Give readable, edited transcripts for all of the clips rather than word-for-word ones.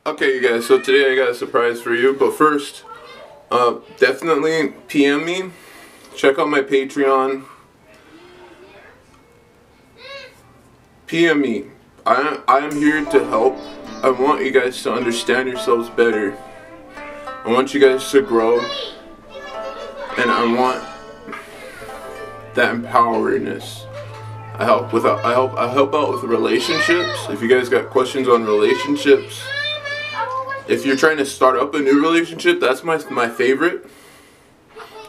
Okay, you guys, so today I got a surprise for you, but first, definitely PM me, check out my Patreon, PM me. I am here to help. I want you guys to understand yourselves better. I want you guys to grow, and I want that empoweringness. I help out with relationships. If you guys got questions on relationships, if you're trying to start up a new relationship, that's my favorite.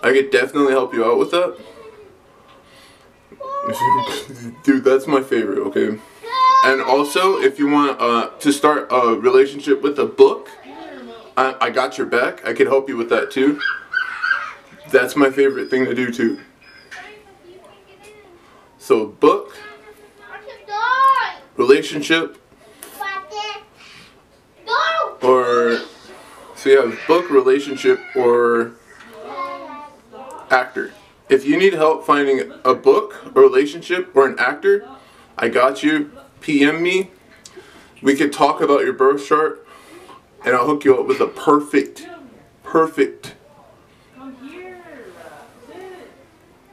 I could definitely help you out with that. Dude, that's my favorite, okay? And also, if you want to start a relationship with a book, I got your back. I could help you with that too. That's my favorite thing to do too. So, book, relationship, or so you have book, relationship, or actor. If you need help finding a book, a relationship, or an actor, I got you. PM me. We could talk about your birth chart, and I'll hook you up with a perfect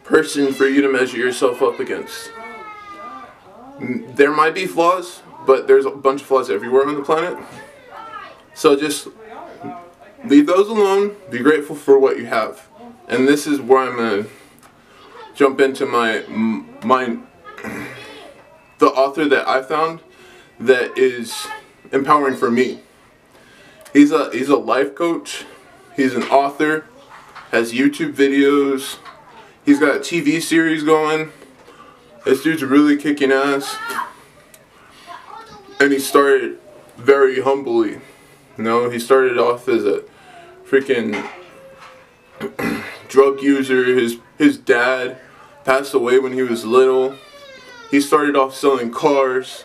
person for you to measure yourself up against. There might be flaws, but there's a bunch of flaws everywhere on the planet. So just leave those alone. Be grateful for what you have. And this is where I'm gonna jump into the author that I found that is empowering for me. He's a life coach. He's an author. Has YouTube videos. He's got a TV series going. This dude's really kicking ass. And he started very humbly. You know, he started off as a freaking drug user. His dad passed away when he was little. He started off selling cars.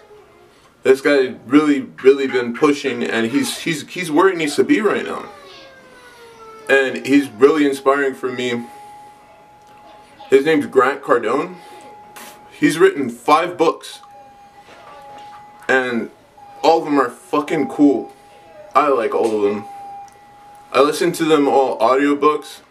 This guy really been pushing, and he's where he needs to be right now. And he's really inspiring for me. His name's Cardone. He's written 5 books, and all of them are fucking cool. I like all of them. I listen to them all audiobooks,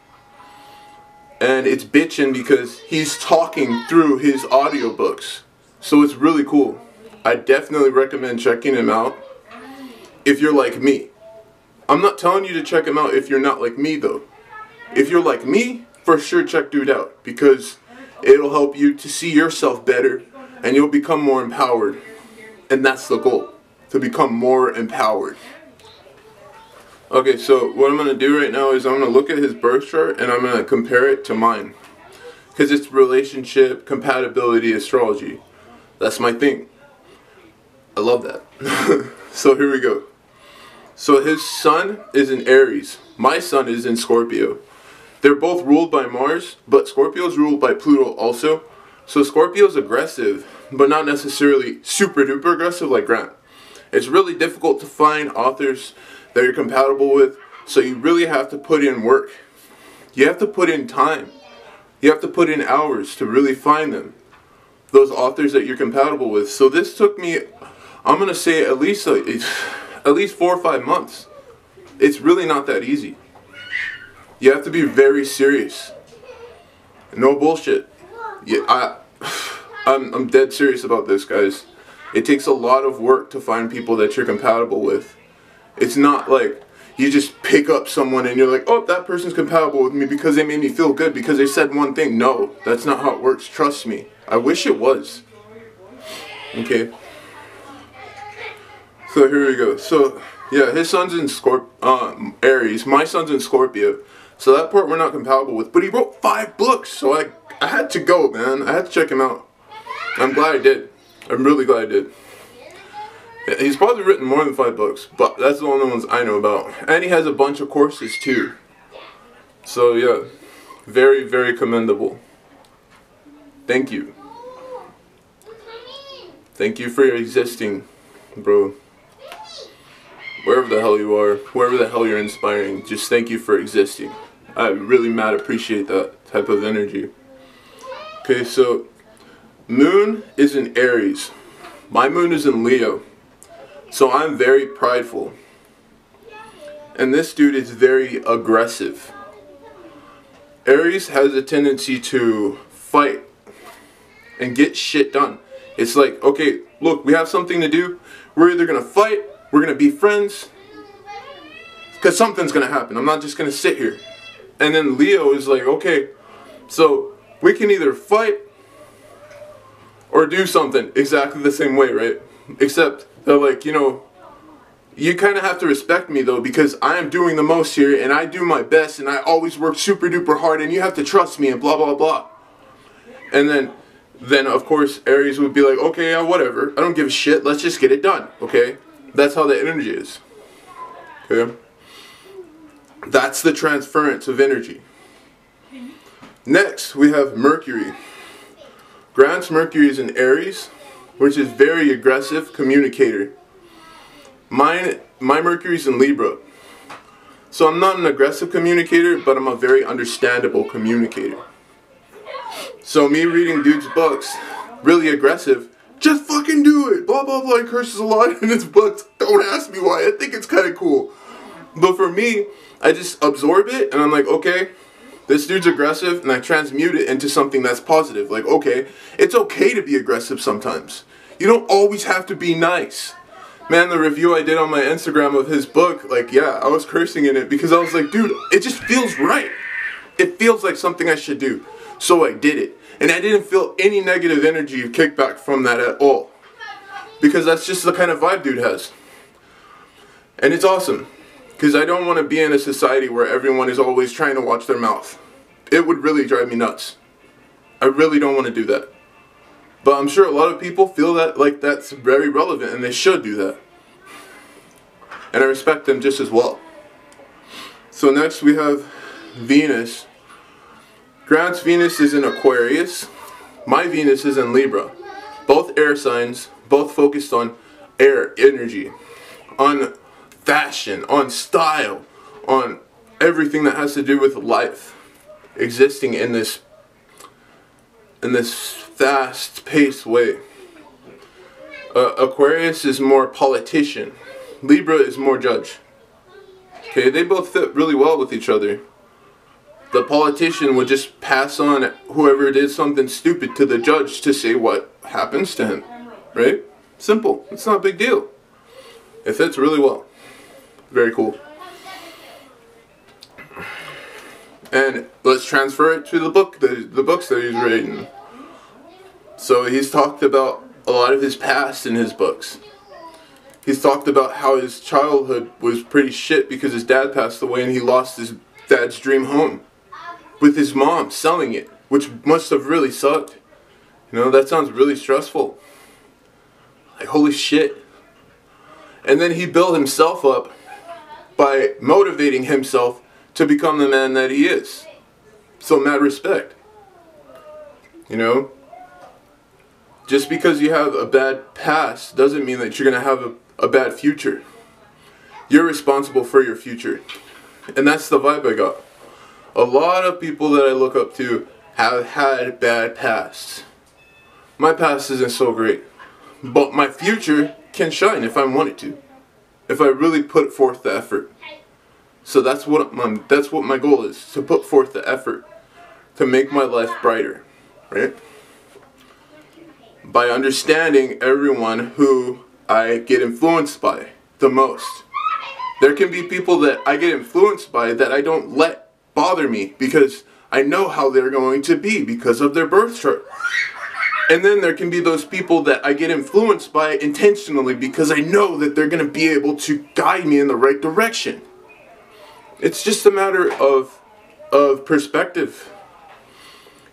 and it's bitchin' because he's talking through his audiobooks. So it's really cool. I definitely recommend checking him out if you're like me. I'm not telling you to check him out if you're not like me though. If you're like me, for sure check dude out, because it'll help you to see yourself better and you'll become more empowered. And that's the goal, to become more empowered. Okay, so what I'm going to do right now is I'm going to look at his birth chart and I'm going to compare it to mine. Because it's relationship, compatibility, astrology. That's my thing. I love that. So here we go. So his sun is in Aries. My sun is in Scorpio. They're both ruled by Mars, but Scorpio's ruled by Pluto also. So Scorpio's aggressive, but not necessarily super duper aggressive like Grant. It's really difficult to find authors that you're compatible with, so you really have to put in work. You have to put in time. You have to put in hours to really find them. Those authors that you're compatible with. So this took me, I'm gonna say at least 4 or 5 months. It's really not that easy. You have to be very serious. No bullshit. Yeah, I'm dead serious about this, guys. It takes a lot of work to find people that you're compatible with. It's not like you just pick up someone and you're like, oh, that person's compatible with me because they made me feel good because they said one thing. No, that's not how it works. Trust me. I wish it was. Okay. So here we go. So yeah, his son's in Aries. My son's in Scorpio. So that part we're not compatible with. But he wrote 5 books, so I had to go, man. I had to check him out. I'm glad I did. I'm really glad I did. Yeah, he's probably written more than 5 books, but that's the only ones I know about. And he has a bunch of courses too. So yeah, very commendable. Thank you. Thank you for existing, bro. Wherever the hell you are, wherever the hell you're inspiring, just thank you for existing. I really mad appreciate that type of energy. Okay, so moon is in Aries. My moon is in Leo. So I'm very prideful. and this dude is very aggressive. Aries has a tendency to fight and get shit done. It's like, okay, look, we have something to do. We're either going to fight, we're going to be friends, because something's going to happen. I'm not just going to sit here. And then Leo is like, okay, so we can either fight or do something exactly the same way, right? Except they're like, you know, you kind of have to respect me though, because I am doing the most here and I do my best and I always work super duper hard and you have to trust me and blah blah blah. And then of course Aries would be like, okay, yeah, whatever, I don't give a shit, let's just get it done, okay? That's how the energy is, okay? That's the transference of energy. Next, we have Mercury. Grant's Mercury is in Aries, which is very aggressive communicator. My Mercury's in Libra. So I'm not an aggressive communicator, but I'm a very understandable communicator. So me reading dude's books, really aggressive, just fucking do it, blah blah blah, he curses a lot in his books, don't ask me why, I think it's kind of cool. But for me, I just absorb it and I'm like, okay, this dude's aggressive, and I transmute it into something that's positive. Like, okay, it's okay to be aggressive sometimes. You don't always have to be nice. Man, the review I did on my Instagram of his book, like, yeah, I was cursing in it because I was like, dude, it just feels right. It feels like something I should do. So I did it. And I didn't feel any negative energy or kickback from that at all. Because that's just the kind of vibe dude has. And it's awesome. Because I don't want to be in a society where everyone is always trying to watch their mouth. It would really drive me nuts. I really don't want to do that. But I'm sure a lot of people feel that like that's very relevant and they should do that. And I respect them just as well. So next we have Venus. Grant's Venus is in Aquarius. My Venus is in Libra. Both air signs, both focused on air energy. On fashion, on style, on everything that has to do with life, existing in this fast-paced way. Aquarius is more politician. Libra is more judge. Okay, they both fit really well with each other. The politician would just pass on whoever did something stupid to the judge to say what happens to him, right? Simple. It's not a big deal. It fits really well. Very cool. And let's transfer it to the book, the books that he's reading. So he's talked about a lot of his past in his books. He's talked about how his childhood was pretty shit because his dad passed away and he lost his dad's dream home with his mom selling it, which must have really sucked. You know, that sounds really stressful. Like, holy shit. And then he built himself up by motivating himself to become the man that he is. So mad respect. You know? Just because you have a bad past doesn't mean that you're going to have a bad future. You're responsible for your future. And that's the vibe I got. A lot of people that I look up to have had bad pasts. My past isn't so great. But my future can shine if I want it to. If I really put forth the effort. So that's what my goal is, to put forth the effort to make my life brighter, right? By understanding everyone who I get influenced by the most. There can be people that I get influenced by that I don't let bother me because I know how they're going to be because of their birth chart. And then there can be those people that I get influenced by intentionally because I know that they're going to be able to guide me in the right direction. It's just a matter of perspective.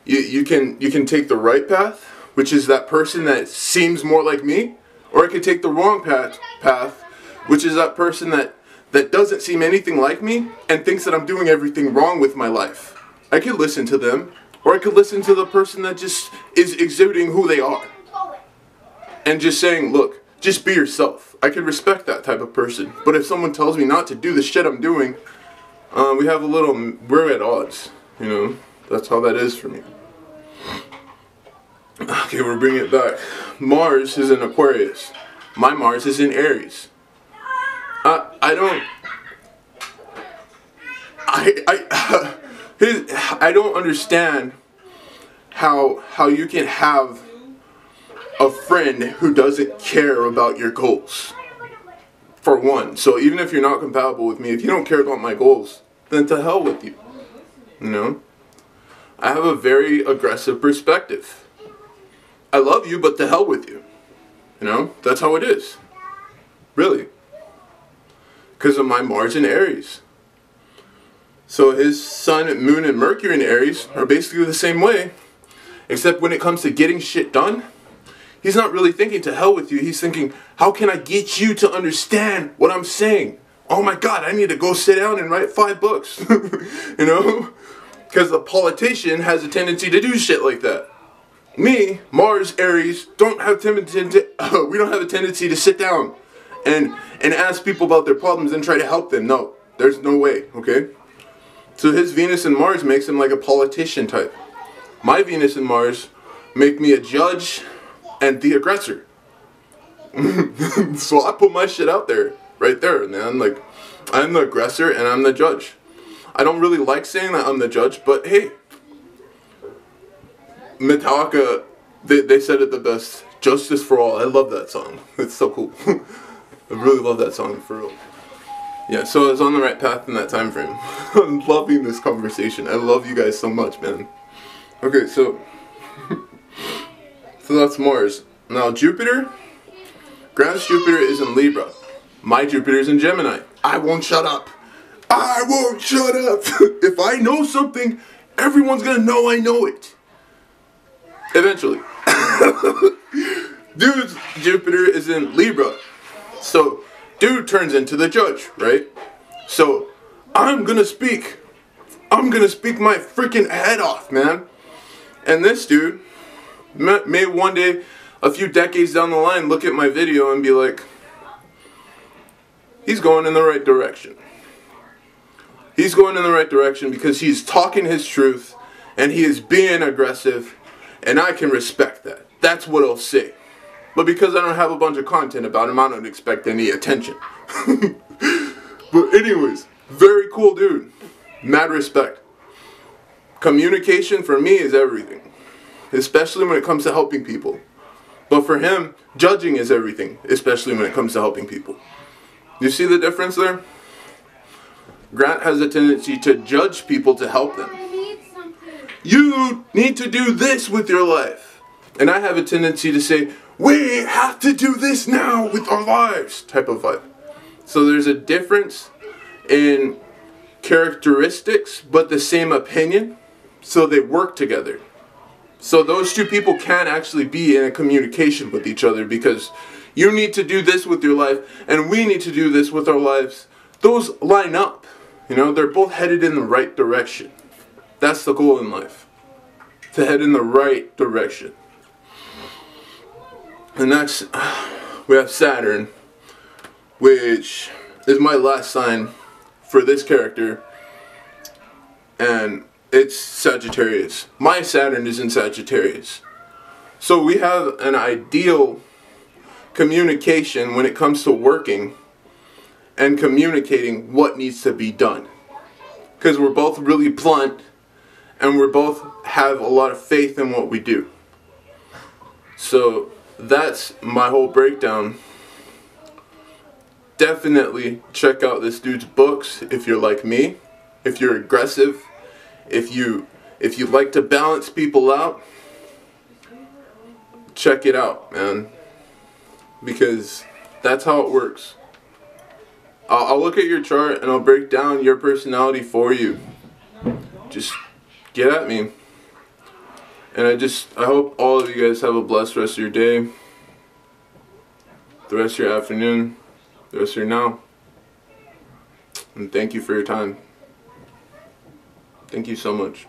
You can take the right path, which is that person that seems more like me, or I could take the wrong path, which is that person that doesn't seem anything like me and thinks that I'm doing everything wrong with my life. I could listen to them. Or I could listen to the person that just is exuding who they are. And just saying, look, just be yourself. I can respect that type of person. But if someone tells me not to do the shit I'm doing, we're at odds. You know, that's how that is for me. Okay, we're bringing it back. Mars is in Aquarius. My Mars is in Aries. I don't understand how you can have a friend who doesn't care about your goals. For one. So even if you're not compatible with me, if you don't care about my goals, then to hell with you. You know? I have a very aggressive perspective. I love you, but to hell with you. You know? That's how it is. Really. Because of my Mars in Aries. So his Sun, Moon, and Mercury in Aries are basically the same way. Except when it comes to getting shit done, he's not really thinking to hell with you. He's thinking, how can I get you to understand what I'm saying? Oh my God, I need to go sit down and write 5 books. You know? Because the politician has a tendency to do shit like that. Me, Mars, Aries, don't have we don't have a tendency to sit down and ask people about their problems and try to help them. No, there's no way, okay? So his Venus and Mars makes him like a politician type. My Venus and Mars make me a judge and the aggressor. So I put my shit out there, right there, man. Like, I'm the aggressor and I'm the judge. I don't really like saying that I'm the judge, but hey, Metallica, they said it the best. Justice for all. I love that song. It's so cool. I really love that song, for real. Yeah, so I was on the right path in that time frame. I'm loving this conversation. I love you guys so much, man. Okay, so that's Mars. Now Jupiter, Grant's Jupiter is in Libra. My Jupiter is in Gemini. I won't shut up. I won't shut up. If I know something, everyone's gonna know I know it. Eventually. Dude's Jupiter is in Libra. So, dude turns into the judge, right? So, I'm gonna speak my freaking head off, man. And this dude may one day, a few decades down the line, look at my video and be like, he's going in the right direction. He's going in the right direction because he's talking his truth and he is being aggressive, and I can respect that. That's what I'll say. But because I don't have a bunch of content about him, I don't expect any attention. But anyways, very cool dude. Mad respect. Communication for me is everything. Especially when it comes to helping people. But for him, judging is everything. Especially when it comes to helping people. You see the difference there? Grant has a tendency to judge people to help them. You need to do this with your life. And I have a tendency to say, we have to do this now with our lives, type of vibe. So there's a difference in characteristics, but the same opinion. So they work together. So those two people can actually be in a communication with each other, because you need to do this with your life and we need to do this with our lives. Those line up. You know, they're both headed in the right direction. That's the goal in life. To head in the right direction. And next, we have Saturn, which is my last sign for this character. And it's Sagittarius. My Saturn is in Sagittarius. So we have an ideal communication when it comes to working and communicating what needs to be done. Because we're both really blunt and we both have a lot of faith in what we do. So that's my whole breakdown. Definitely check out this dude's books if you're like me, if you're aggressive, if you like to balance people out. Check it out, man, because that's how it works. I'll look at your chart and I'll break down your personality for you. Just get at me. And I hope all of you guys have a blessed rest of your day, the rest of your afternoon, the rest of your now. And thank you for your time. Thank you so much.